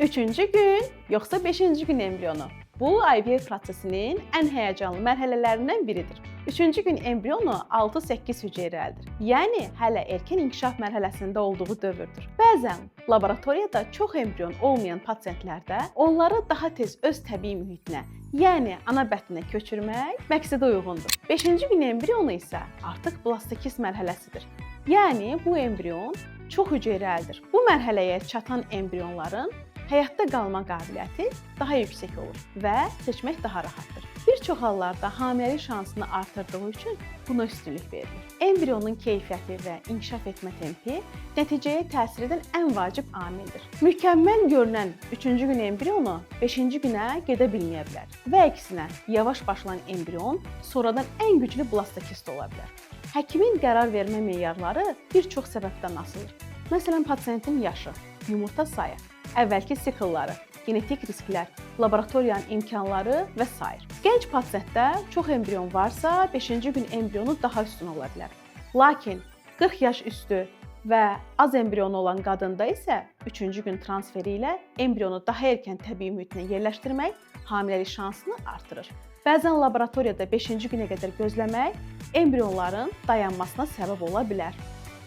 3-cü gün, yoxsa 5-ci gün embrionu? Bu, IVF prosesinin ən həyəcanlı mərhələlərindən biridir. 3-cü gün embrionu 6-8 hüceyrəlidir. Yəni, hələ erkən inkişaf mərhələsində olduğu dövrdür. Bəzən laboratoriyada çox embrion olmayan pasientlərdə onları daha tez öz təbii mühitinə, yəni ana bətninə köçürmək məqsədə uyğundur. 5-ci gün embrionu isə artıq blastokist mərhələsidir. Yəni, bu embrion çox hüceyrəlidir. Bu mərhələyə çatan embrionların həyatda qalma qabiliyyəti daha yüksək olur və seçmək daha rahatdır. Bir çox hallarda hamiləlik şansını artırdığı üçün buna üstünlük verilir. Embrionun keyfiyyəti və inkişaf etmə tempi nəticəyə təsir edən ən vacib amildir. Mükəmməl görünən 3-cü gün embrionu 5-ci günə gedə bilməyə bilər və əksinə yavaş başlayan embrion sonradan ən güclü blastokist ola bilər. Həkimin qərar vermə meyarları bir çox səbəbdən asılıdır. Məsələn, pasientin yaşı, yumurta sayı, əvvəlki siklları, genetik risklər, laboratoriyanın imkanları və s. Gənc pasientdə çox embrion varsa, 5-ci gün embrionu daha üstün ola bilər. Lakin 40 yaş üstü və az embrionu olan qadında isə 3-cü gün transferi ilə embrionu daha erkən təbii mühitinə yerləşdirmək hamiləlik şansını artırır. Bəzən laboratoriyada 5-ci günə qədər gözləmək embrionların dayanmasına səbəb ola bilər.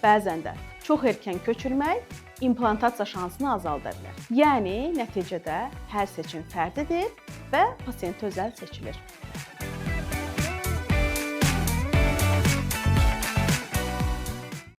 Bəzən də çox erkən köçürmək implantasiya şansını azalda bilər. Yəni, nəticədə hər seçim fərdidir və pasiyentə özəl seçilir.